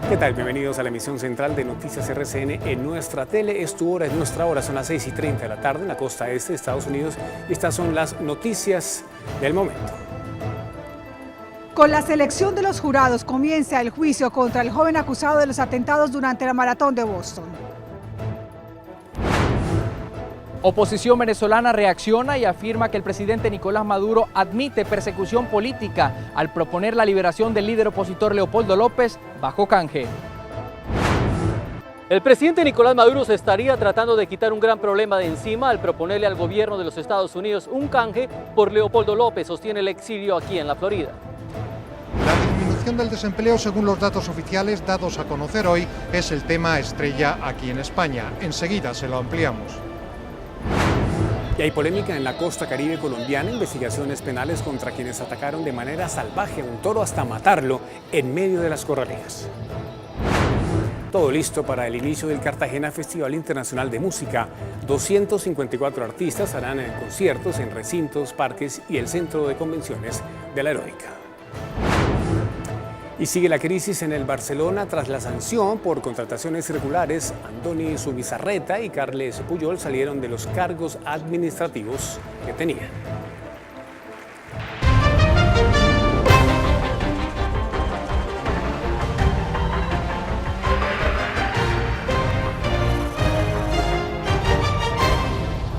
¿Qué tal? Bienvenidos a la emisión central de Noticias RCN en nuestra tele. Es tu hora, es nuestra hora, son las 6:30 de la tarde en la costa este de Estados Unidos y estas son las noticias del momento. Con la selección de los jurados comienza el juicio contra el joven acusado de los atentados durante la maratón de Boston. Oposición venezolana reacciona y afirma que el presidente Nicolás Maduro admite persecución política al proponer la liberación del líder opositor Leopoldo López bajo canje. El presidente Nicolás Maduro se estaría tratando de quitar un gran problema de encima al proponerle al gobierno de los Estados Unidos un canje por Leopoldo López, sostiene el exilio aquí en la Florida. La disminución del desempleo, según los datos oficiales dados a conocer hoy, es el tema estrella aquí en España. Enseguida se lo ampliamos. Y hay polémica en la costa caribe colombiana, investigaciones penales contra quienes atacaron de manera salvaje a un toro hasta matarlo en medio de las corraleras. Todo listo para el inicio del Cartagena Festival Internacional de Música. 254 artistas harán conciertos en recintos, parques y el centro de convenciones de La Heroica. Y sigue la crisis en el Barcelona tras la sanción por contrataciones irregulares. Andoni Zubizarreta y Carles Puyol salieron de los cargos administrativos que tenían.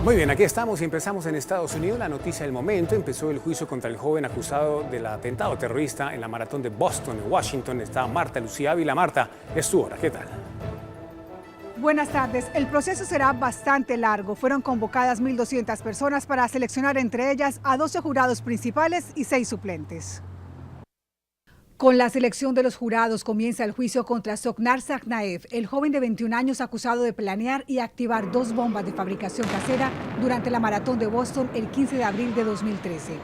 Muy bien, aquí estamos y empezamos en Estados Unidos. La noticia del momento: empezó el juicio contra el joven acusado del atentado terrorista en la maratón de Boston, en Washington. Está Marta Lucía Ávila. Marta, es tu hora, ¿qué tal? Buenas tardes. El proceso será bastante largo. Fueron convocadas 1.200 personas para seleccionar entre ellas a 12 jurados principales y 6 suplentes. Con la selección de los jurados comienza el juicio contra Soknar Tsarnaev, el joven de 21 años acusado de planear y activar 2 bombas de fabricación casera durante la maratón de Boston el 15 de abril de 2013.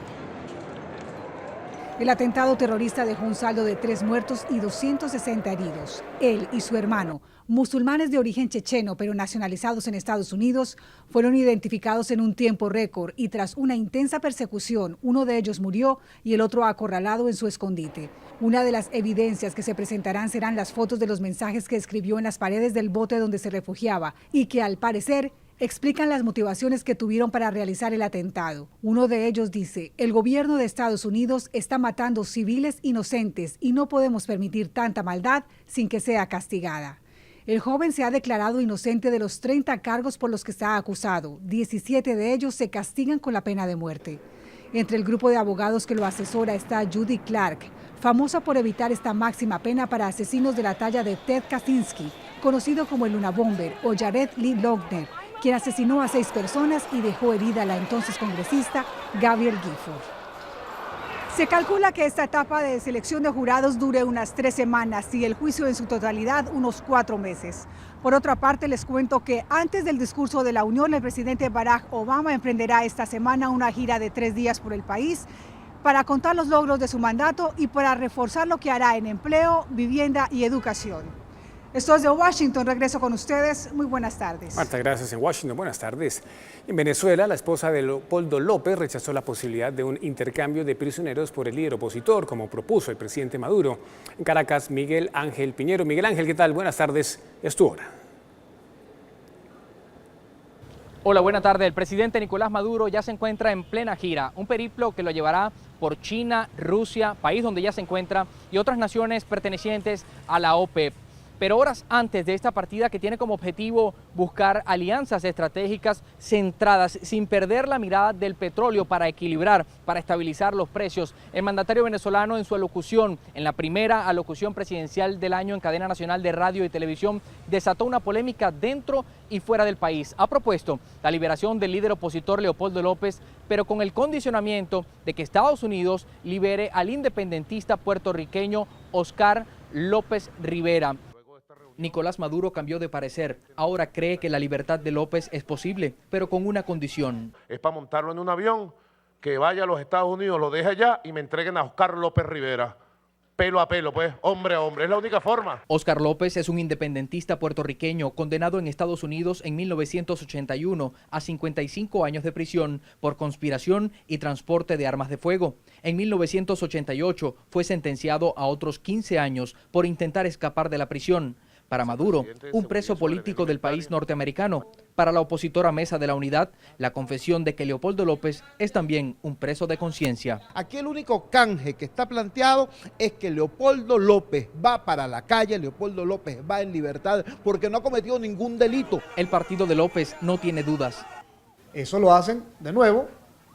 El atentado terrorista dejó un saldo de 3 muertos y 260 heridos. Él y su hermano, musulmanes de origen checheno pero nacionalizados en Estados Unidos, fueron identificados en un tiempo récord y tras una intensa persecución, uno de ellos murió y el otro acorralado en su escondite. Una de las evidencias que se presentarán serán las fotos de los mensajes que escribió en las paredes del bote donde se refugiaba y que, al parecer, explican las motivaciones que tuvieron para realizar el atentado. Uno de ellos dice: el gobierno de Estados Unidos está matando civiles inocentes y no podemos permitir tanta maldad sin que sea castigada. El joven se ha declarado inocente de los 30 cargos por los que está acusado. 17 de ellos se castigan con la pena de muerte. Entre el grupo de abogados que lo asesora está Judy Clark, famosa por evitar esta máxima pena para asesinos de la talla de Ted Kaczynski, conocido como el Unabomber, o Jared Lee Lohner, quien asesinó a 6 personas y dejó herida a la entonces congresista Gabrielle Gifford. Se calcula que esta etapa de selección de jurados dure unas 3 semanas y el juicio en su totalidad unos 4 meses. Por otra parte, les cuento que antes del discurso de la Unión, el presidente Barack Obama emprenderá esta semana una gira de 3 días por el país para contar los logros de su mandato y para reforzar lo que hará en empleo, vivienda y educación. Esto es de Washington, regreso con ustedes. Muy buenas tardes. Marta, gracias. En Washington, buenas tardes. En Venezuela, la esposa de Leopoldo López rechazó la posibilidad de un intercambio de prisioneros por el líder opositor, como propuso el presidente Maduro. En Caracas, Miguel Ángel Piñero. Miguel Ángel, ¿qué tal? Buenas tardes, es tu hora. Hola, buena tarde. El presidente Nicolás Maduro ya se encuentra en plena gira, un periplo que lo llevará por China, Rusia, país donde ya se encuentra, y otras naciones pertenecientes a la OPEP. Pero horas antes de esta partida, que tiene como objetivo buscar alianzas estratégicas centradas sin perder la mirada del petróleo para equilibrar, para estabilizar los precios, el mandatario venezolano en su alocución, en la primera alocución presidencial del año en cadena nacional de radio y televisión, desató una polémica dentro y fuera del país. Ha propuesto la liberación del líder opositor Leopoldo López, pero con el condicionamiento de que Estados Unidos libere al independentista puertorriqueño Oscar López Rivera. Nicolás Maduro cambió de parecer. Ahora cree que la libertad de López es posible, pero con una condición. Es para montarlo en un avión, que vaya a los Estados Unidos, lo deje allá y me entreguen a Oscar López Rivera. pelo a pelo, pues, hombre a hombre, es la única forma. Óscar López es un independentista puertorriqueño condenado en Estados Unidos en 1981 a 55 años de prisión por conspiración y transporte de armas de fuego. En 1988 fue sentenciado a otros 15 años por intentar escapar de la prisión. Para Maduro, un preso político del país norteamericano. Para la opositora Mesa de la Unidad, la confesión de que Leopoldo López es también un preso de conciencia. Aquí el único canje que está planteado es que Leopoldo López va para la calle, Leopoldo López va en libertad porque no ha cometido ningún delito. El partido de López no tiene dudas. Eso lo hacen, de nuevo,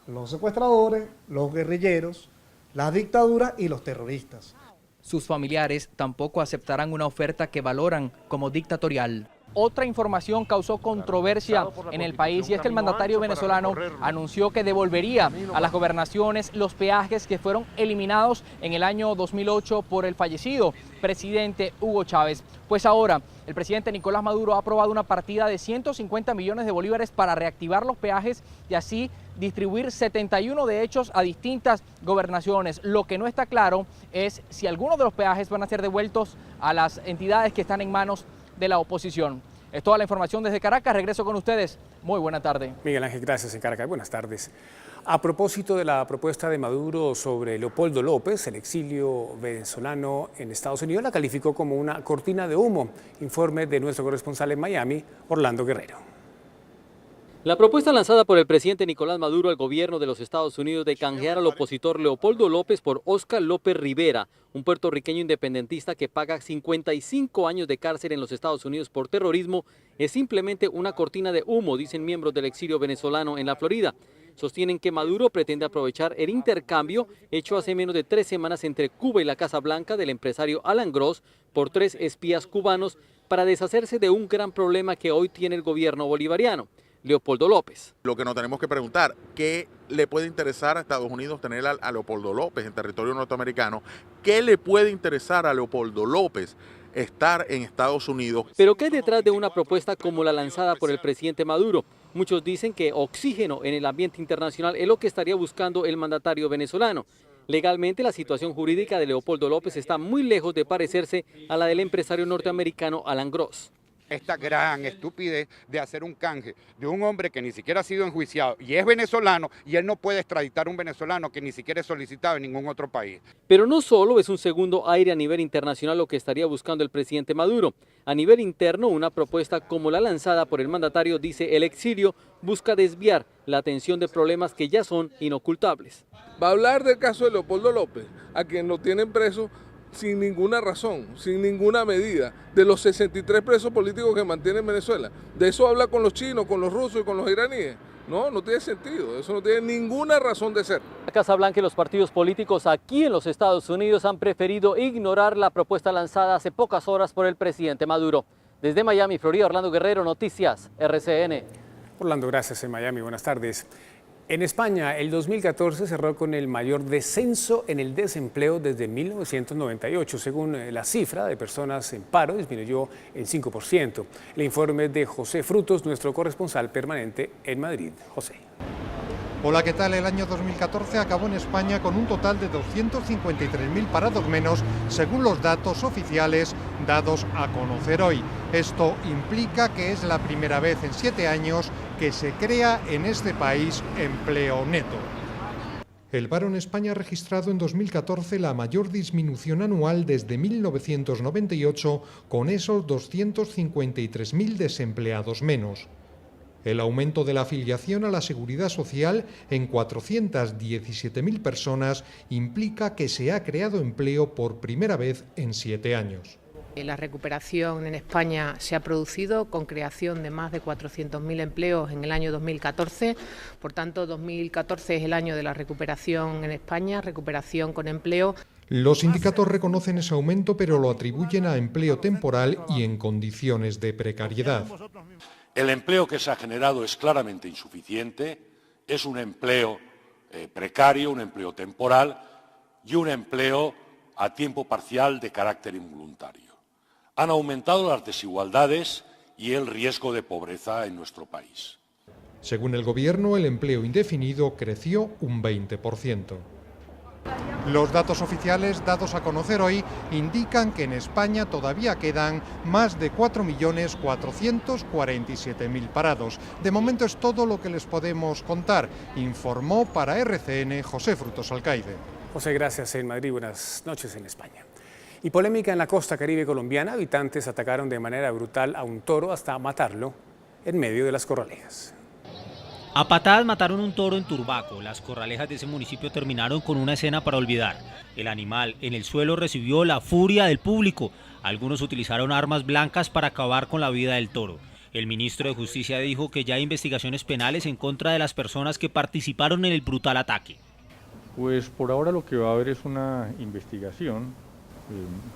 los secuestradores, los guerrilleros, las dictaduras y los terroristas. Sus familiares tampoco aceptarán una oferta que valoran como dictatorial. Otra información causó controversia en el país y es que el mandatario venezolano anunció que devolvería a las gobernaciones los peajes que fueron eliminados en el año 2008 por el fallecido presidente Hugo Chávez. Pues ahora el presidente Nicolás Maduro ha aprobado una partida de 150 millones de bolívares para reactivar los peajes y así distribuir 71 de ellos a distintas gobernaciones. Lo que no está claro es si algunos de los peajes van a ser devueltos a las entidades que están en manos de la oposición. Es toda la información desde Caracas. Regreso con ustedes. Muy buena tarde. Miguel Ángel, gracias en Caracas. Buenas tardes. A propósito de la propuesta de Maduro sobre Leopoldo López, el exilio venezolano en Estados Unidos la calificó como una cortina de humo. Informe de nuestro corresponsal en Miami, Orlando Guerrero. La propuesta lanzada por el presidente Nicolás Maduro al gobierno de los Estados Unidos de canjear al opositor Leopoldo López por Óscar López Rivera, un puertorriqueño independentista que paga 55 años de cárcel en los Estados Unidos por terrorismo, es simplemente una cortina de humo, dicen miembros del exilio venezolano en la Florida. Sostienen que Maduro pretende aprovechar el intercambio hecho hace menos de 3 semanas entre Cuba y la Casa Blanca del empresario Alan Gross por 3 espías cubanos para deshacerse de un gran problema que hoy tiene el gobierno bolivariano. Leopoldo López. Lo que nos tenemos que preguntar, ¿qué le puede interesar a Estados Unidos tener a Leopoldo López en territorio norteamericano? ¿Qué le puede interesar a Leopoldo López estar en Estados Unidos? Pero ¿qué hay detrás de una propuesta como la lanzada por el presidente Maduro? Muchos dicen que oxígeno en el ambiente internacional es lo que estaría buscando el mandatario venezolano. Legalmente, la situación jurídica de Leopoldo López está muy lejos de parecerse a la del empresario norteamericano Alan Gross. Esta gran estupidez de hacer un canje de un hombre que ni siquiera ha sido enjuiciado y es venezolano, y él no puede extraditar a un venezolano que ni siquiera es solicitado en ningún otro país. Pero no solo es un segundo aire a nivel internacional lo que estaría buscando el presidente Maduro. A nivel interno, una propuesta como la lanzada por el mandatario, dice el exilio, busca desviar la atención de problemas que ya son inocultables. Va a hablar del caso de Leopoldo López, a quien lo tienen preso sin ninguna razón, sin ninguna medida, de los 63 presos políticos que mantiene Venezuela. De eso habla con los chinos, con los rusos y con los iraníes. No tiene sentido, eso no tiene ninguna razón de ser. La Casa Blanca y los partidos políticos aquí en los Estados Unidos han preferido ignorar la propuesta lanzada hace pocas horas por el presidente Maduro. Desde Miami, Florida, Orlando Guerrero, Noticias RCN. Orlando, gracias en Miami. Buenas tardes. En España, el 2014 cerró con el mayor descenso en el desempleo desde 1998. Según la cifra de personas en paro, disminuyó en 5%. El informe es de José Frutos, nuestro corresponsal permanente en Madrid. José. Hola, ¿qué tal? El año 2014 acabó en España con un total de 253.000 parados menos, según los datos oficiales dados a conocer hoy. Esto implica que es la primera vez en 7 años que se crea en este país empleo neto. El paro en España ha registrado en 2014 la mayor disminución anual desde 1998, con esos 253.000 desempleados menos. El aumento de la afiliación a la Seguridad Social en 417.000 personas implica que se ha creado empleo por primera vez en 7 años. La recuperación en España se ha producido con creación de más de 400.000 empleos en el año 2014. Por tanto, 2014 es el año de la recuperación en España, recuperación con empleo. Los sindicatos reconocen ese aumento, pero lo atribuyen a empleo temporal y en condiciones de precariedad. El empleo que se ha generado es claramente insuficiente, es un empleo precario, un empleo temporal y un empleo a tiempo parcial de carácter involuntario. Han aumentado las desigualdades y el riesgo de pobreza en nuestro país. Según el Gobierno, el empleo indefinido creció un 20%. Los datos oficiales dados a conocer hoy indican que en España todavía quedan más de 4.447.000 parados. De momento es todo lo que les podemos contar, informó para RCN José Frutos Alcaide. José, gracias en Madrid, buenas noches en España. Y polémica en la costa caribe colombiana, habitantes atacaron de manera brutal a un toro hasta matarlo en medio de las corralejas. A patadas mataron un toro en Turbaco. Las corralejas de ese municipio terminaron con una escena para olvidar. El animal en el suelo recibió la furia del público. Algunos utilizaron armas blancas para acabar con la vida del toro. El ministro de Justicia dijo que ya hay investigaciones penales en contra de las personas que participaron en el brutal ataque. Pues por ahora lo que va a haber es una investigación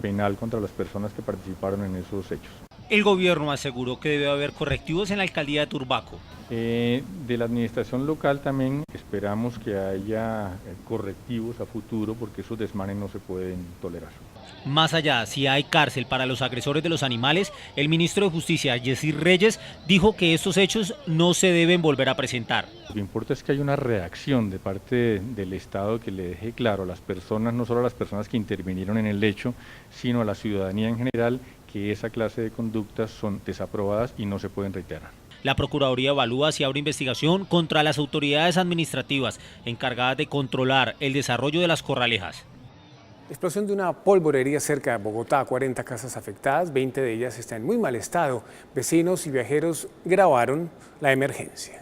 penal contra las personas que participaron en esos hechos. El gobierno aseguró que debe haber correctivos en la alcaldía de Turbaco. De la administración local también esperamos que haya correctivos a futuro porque esos desmanes no se pueden tolerar. Más allá, si hay cárcel para los agresores de los animales, el ministro de Justicia, Yesir Reyes, dijo que estos hechos no se deben volver a presentar. Lo que importa es que haya una reacción de parte del Estado que le deje claro a las personas, no solo a las personas que intervinieron en el hecho, sino a la ciudadanía en general, que esa clase de conductas son desaprobadas y no se pueden reiterar. La Procuraduría evalúa si abre investigación contra las autoridades administrativas encargadas de controlar el desarrollo de las corralejas. Explosión de una polvorería cerca de Bogotá, 40 casas afectadas, 20 de ellas están en muy mal estado. Vecinos y viajeros grabaron la emergencia.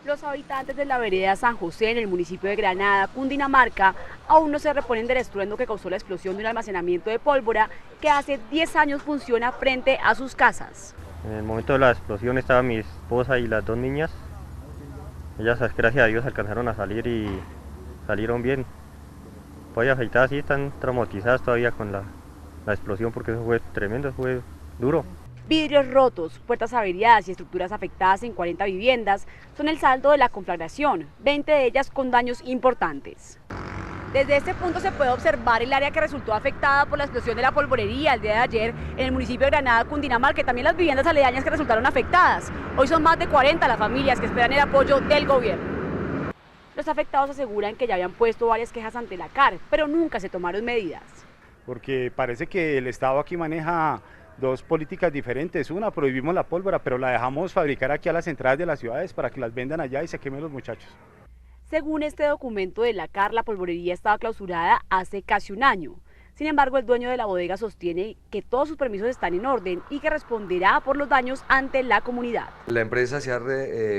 Los habitantes de la vereda San José, en el municipio de Granada, Cundinamarca, aún no se reponen del estruendo que causó la explosión de un almacenamiento de pólvora que hace 10 años funciona frente a sus casas. En el momento de la explosión estaba mi esposa y las dos niñas. Ellas, gracias a Dios, alcanzaron a salir y salieron bien. Pues afectadas, sí, están traumatizadas todavía con la explosión porque eso fue tremendo, fue duro. Vidrios rotos, puertas averiadas y estructuras afectadas en 40 viviendas son el saldo de la conflagración, 20 de ellas con daños importantes. Desde este punto se puede observar el área que resultó afectada por la explosión de la polvorería el día de ayer en el municipio de Granada, Cundinamarca, y también las viviendas aledañas que resultaron afectadas. Hoy son más de 40 las familias que esperan el apoyo del gobierno. Los afectados aseguran que ya habían puesto varias quejas ante la CAR, pero nunca se tomaron medidas. Porque parece que el Estado aquí maneja dos políticas diferentes. Una, prohibimos la pólvora, pero la dejamos fabricar aquí a las entradas de las ciudades para que las vendan allá y se quemen los muchachos. Según este documento de la CAR, la polvorería estaba clausurada hace casi un año. Sin embargo, el dueño de la bodega sostiene que todos sus permisos están en orden y que responderá por los daños ante la comunidad. La empresa se ha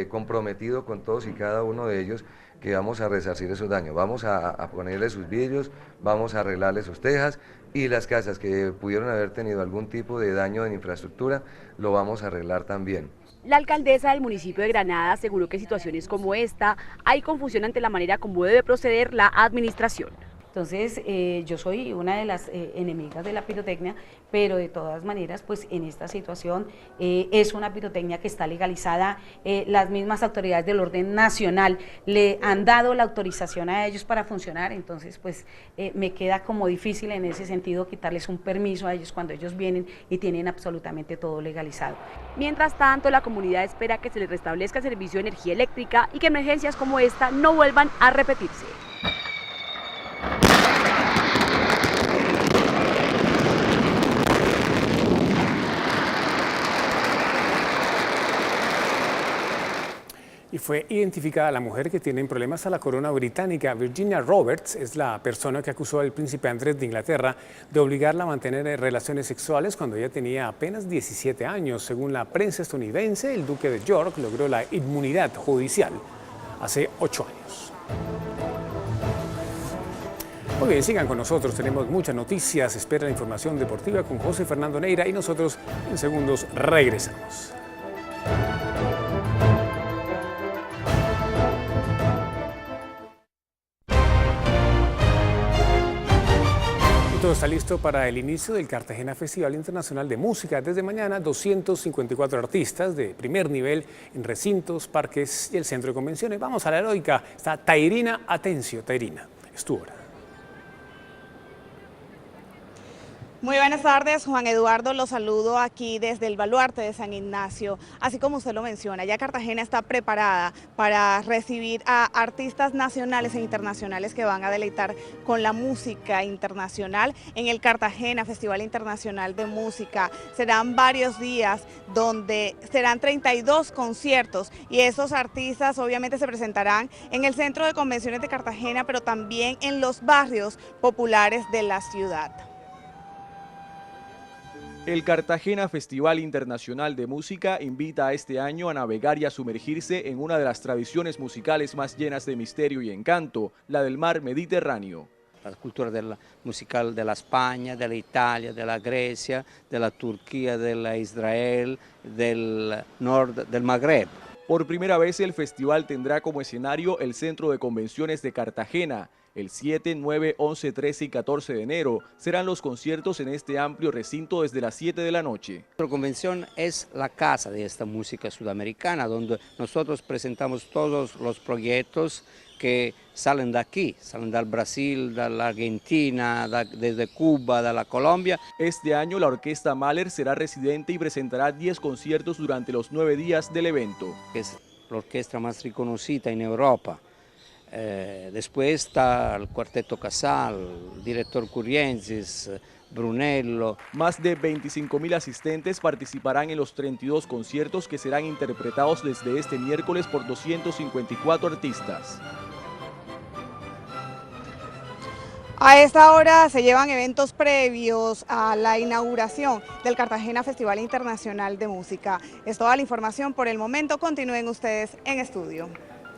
comprometido con todos y cada uno de ellos que vamos a resarcir esos daños, vamos a ponerle sus vidrios, vamos a arreglarle sus tejas y las casas que pudieron haber tenido algún tipo de daño en infraestructura, lo vamos a arreglar también. La alcaldesa del municipio de Granada aseguró que en situaciones como esta hay confusión ante la manera como debe proceder la administración. Entonces yo soy una de las enemigas de la pirotecnia, pero de todas maneras pues en esta situación es una pirotecnia que está legalizada, las mismas autoridades del orden nacional le han dado la autorización a ellos para funcionar, entonces pues me queda como difícil en ese sentido quitarles un permiso a ellos cuando ellos vienen y tienen absolutamente todo legalizado. Mientras tanto, la comunidad espera que se les restablezca el servicio de energía eléctrica y que emergencias como esta no vuelvan a repetirse. Y fue identificada la mujer que tiene problemas a la corona británica. Virginia Roberts es la persona que acusó al príncipe Andrés de Inglaterra de obligarla a mantener relaciones sexuales cuando ella tenía apenas 17 años. Según la prensa estadounidense, el duque de York logró la inmunidad judicial hace 8 años. Muy bien, sigan con nosotros, tenemos muchas noticias. Espera la información deportiva con José Fernando Neira y nosotros en segundos regresamos. Todo está listo para el inicio del Cartagena Festival Internacional de Música. Desde mañana, 254 artistas de primer nivel en recintos, parques y el centro de convenciones. Vamos a la heroica. Está Tairina Atencio. Tairina, es tu hora. Muy buenas tardes, Juan Eduardo, los saludo aquí desde el Baluarte de San Ignacio. Así como usted lo menciona, ya Cartagena está preparada para recibir a artistas nacionales e internacionales que van a deleitar con la música internacional en el Cartagena Festival Internacional de Música. Serán varios días donde serán 32 conciertos y esos artistas obviamente se presentarán en el Centro de Convenciones de Cartagena, pero también en los barrios populares de la ciudad. El Cartagena Festival Internacional de Música invita este año a navegar y a sumergirse en una de las tradiciones musicales más llenas de misterio y encanto, la del mar Mediterráneo. La cultura musical de la España, de la Italia, de la Grecia, de la Turquía, de la Israel, del norte, del Magreb. Por primera vez el festival tendrá como escenario el Centro de Convenciones de Cartagena. El 7, 9, 11, 13 y 14 de enero serán los conciertos en este amplio recinto desde las 7 de la noche. La convención es la casa de esta música sudamericana, donde nosotros presentamos todos los proyectos que salen de aquí, salen del Brasil, de la Argentina, desde Cuba, de la Colombia. Este año la Orquesta Mahler será residente y presentará 10 conciertos durante los 9 días del evento. Es la orquesta más reconocida en Europa. Después está el Cuarteto Casal, el director Curiensis, Brunello. Más de 25.000 asistentes participarán en los 32 conciertos que serán interpretados desde este miércoles por 254 artistas. A esta hora se llevan eventos previos a la inauguración del Cartagena Festival Internacional de Música. Es toda la información por el momento. Continúen ustedes en estudio.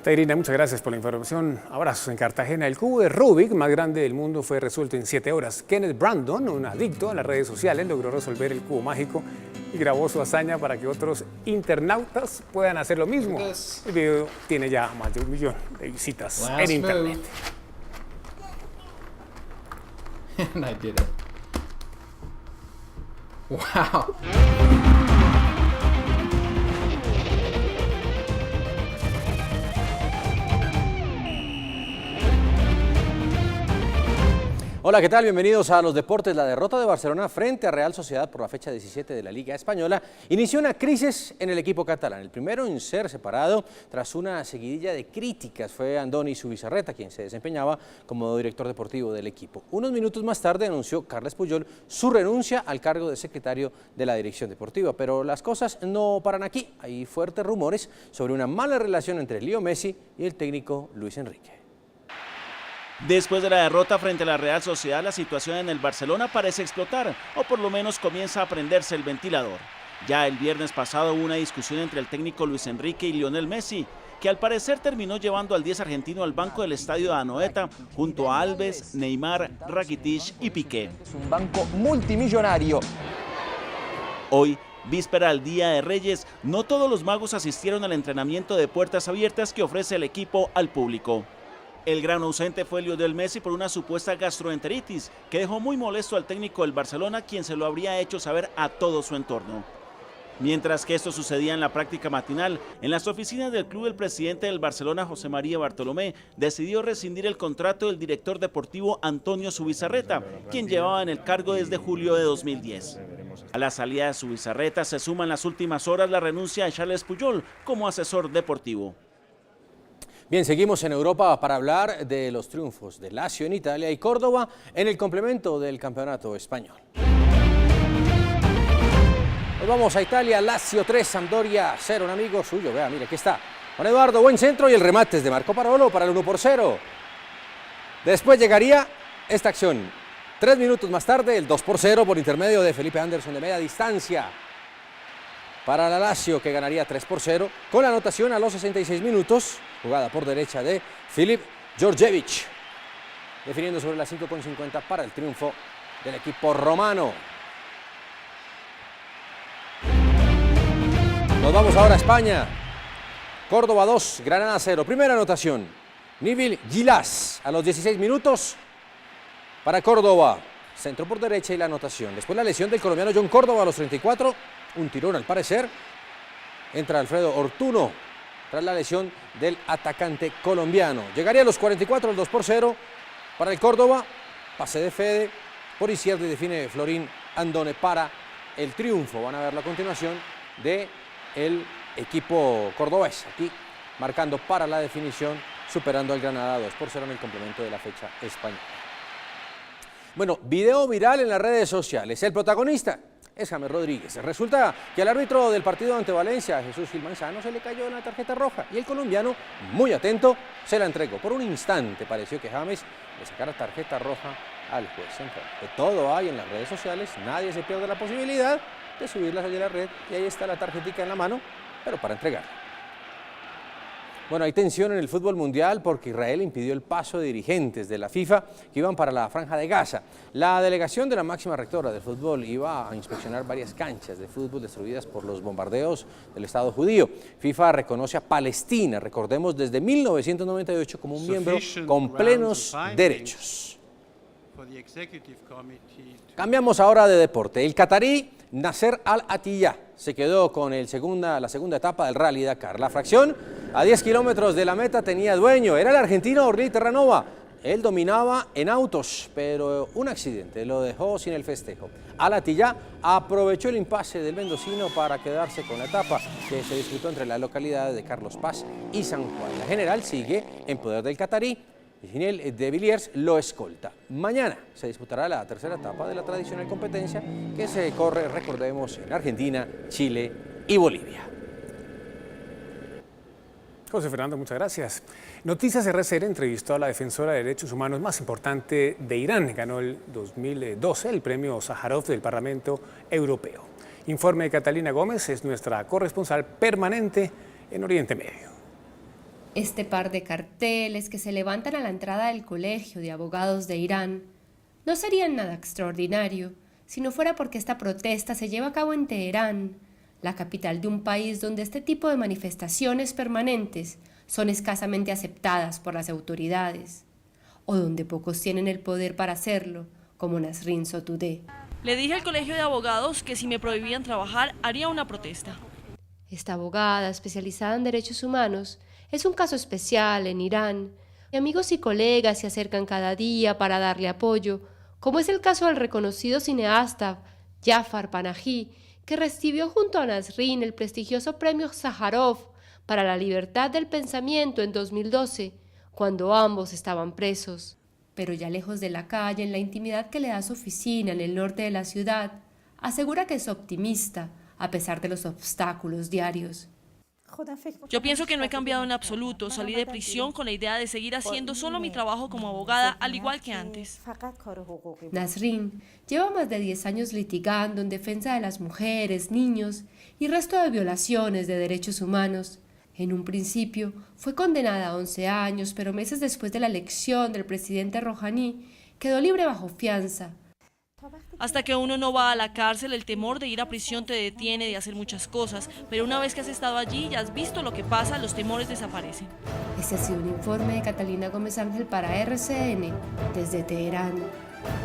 Tairina, muchas gracias por la información. Abrazos en Cartagena. El cubo de Rubik más grande del mundo fue resuelto en 7 horas. Kenneth Brandon, un adicto a las redes sociales, logró resolver el cubo mágico y grabó su hazaña para que otros internautas puedan hacer lo mismo. El video tiene ya más de 1 millón de visitas en internet. And I did it. Wow. Hola, ¿qué tal? Bienvenidos a los deportes. La derrota de Barcelona frente a Real Sociedad por la fecha 17 de la Liga Española inició una crisis en el equipo catalán. El primero en ser separado tras una seguidilla de críticas fue Andoni Zubizarreta, quien se desempeñaba como director deportivo del equipo. Unos minutos más tarde anunció Carles Puyol su renuncia al cargo de secretario de la dirección deportiva. Pero las cosas no paran aquí. Hay fuertes rumores sobre una mala relación entre Leo Messi y el técnico Luis Enrique. Después de la derrota frente a la Real Sociedad, la situación en el Barcelona parece explotar, o por lo menos comienza a prenderse el ventilador. Ya el viernes pasado hubo una discusión entre el técnico Luis Enrique y Lionel Messi, que al parecer terminó llevando al 10 argentino al banco del estadio de Anoeta, junto a Alves, Neymar, Rakitic y Piqué. Es un banco multimillonario. Hoy, víspera al Día de Reyes, no todos los magos asistieron al entrenamiento de puertas abiertas que ofrece el equipo al público. El gran ausente fue Lionel Messi por una supuesta gastroenteritis que dejó muy molesto al técnico del Barcelona, quien se lo habría hecho saber a todo su entorno. Mientras que esto sucedía en la práctica matinal, en las oficinas del club el presidente del Barcelona, José María Bartolomé, decidió rescindir el contrato del director deportivo Antonio Zubizarreta, quien llevaba en el cargo desde julio de 2010. A la salida de Zubizarreta se suma en las últimas horas la renuncia de Carles Puyol como asesor deportivo. Bien, seguimos en Europa para hablar de los triunfos de Lazio en Italia y Córdoba en el complemento del campeonato español. Nos vamos a Italia, Lazio 3, Sampdoria 0, un amigo suyo, vea, mire, aquí está. Juan Eduardo, buen centro y el remate es de Marco Parolo para el 1-0. Después llegaría esta acción. 3 minutos más tarde, el 2-0 por intermedio de Felipe Anderson de media distancia. Para la Lazio, que ganaría 3-0, con la anotación a los 66 minutos, jugada por derecha de Filip Djordjevic, definiendo sobre las 5:50 para el triunfo del equipo romano. Nos vamos ahora a España. Córdoba 2, Granada 0. Primera anotación, Nibil Gilas a los 16 minutos para Córdoba. Centro por derecha y la anotación. Después la lesión del colombiano John Córdoba a los 34. Un tirón al parecer. Entra Alfredo Ortuno tras la lesión del atacante colombiano. Llegaría a los 44 el 2-0 para el Córdoba. Pase de Fede. por izquierda y define Florín Andone para el triunfo. Van a ver la continuación del equipo cordobés, aquí marcando para la definición, superando al Granada 2-0 en el complemento de la fecha española. Bueno, video viral en las redes sociales. El protagonista es James Rodríguez. Resulta que al árbitro del partido ante Valencia, Jesús Gil Manzano, se le cayó una tarjeta roja y el colombiano, muy atento, se la entregó. Por un instante pareció que James le sacara tarjeta roja al juez central. De todo hay en las redes sociales, nadie se pierde la posibilidad de subirlas allí a la red y ahí está la tarjetica en la mano, pero para entregarla. Bueno, hay tensión en el fútbol mundial porque Israel impidió el paso de dirigentes de la FIFA que iban para la Franja de Gaza. La delegación de la máxima rectora del fútbol iba a inspeccionar varias canchas de fútbol destruidas por los bombardeos del Estado judío. FIFA reconoce a Palestina, recordemos, desde 1998 como un miembro con plenos derechos. Cambiamos ahora de deporte. El catarí Nasser Al-Attiyah se quedó con la segunda etapa del Rally Dakar. La fracción a 10 kilómetros de la meta tenía dueño, era el argentino Orly Terranova. Él dominaba en autos, pero un accidente lo dejó sin el festejo. Al-Attiyah aprovechó el impasse del mendocino para quedarse con la etapa que se disputó entre las localidades de Carlos Paz y San Juan. La general sigue en poder del catarí. Ginel de Villiers lo escolta. Mañana se disputará la tercera etapa de la tradicional competencia que se corre, recordemos, en Argentina, Chile y Bolivia. José Fernando, muchas gracias. Noticias RCN entrevistó a la defensora de derechos humanos más importante de Irán. Ganó el 2012 el premio Sájarov del Parlamento Europeo. Informe de Catalina Gómez, es nuestra corresponsal permanente en Oriente Medio. Este par de carteles que se levantan a la entrada del Colegio de Abogados de Irán no serían nada extraordinario si no fuera porque esta protesta se lleva a cabo en Teherán, la capital de un país donde este tipo de manifestaciones permanentes son escasamente aceptadas por las autoridades, o donde pocos tienen el poder para hacerlo, como Nasrin Sotoudeh. Le dije al Colegio de Abogados que si me prohibían trabajar, haría una protesta. Esta abogada especializada en derechos humanos es un caso especial en Irán. Y amigos y colegas se acercan cada día para darle apoyo, como es el caso del reconocido cineasta Jafar Panahi, que recibió junto a Nasrin el prestigioso premio Sájarov para la libertad del pensamiento en 2012, cuando ambos estaban presos. Pero ya lejos de la calle, en la intimidad que le da su oficina en el norte de la ciudad, asegura que es optimista, a pesar de los obstáculos diarios. Yo pienso que no he cambiado en absoluto. Salí de prisión con la idea de seguir haciendo solo mi trabajo como abogada, al igual que antes. Nasrin lleva más de 10 años litigando en defensa de las mujeres, niños y resto de violaciones de derechos humanos. En un principio fue condenada a 11 años, pero meses después de la elección del presidente Rouhani, quedó libre bajo fianza. Hasta que uno no va a la cárcel, el temor de ir a prisión te detiene de hacer muchas cosas, pero una vez que has estado allí y has visto lo que pasa, los temores desaparecen. Este ha sido un informe de Catalina Gómez Ángel para RCN desde Teherán.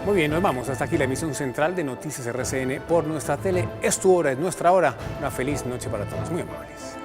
Muy bien, nos vamos. Hasta aquí la emisión central de Noticias RCN por nuestra tele. Es tu hora, es nuestra hora. Una feliz noche para todos. Muy amables.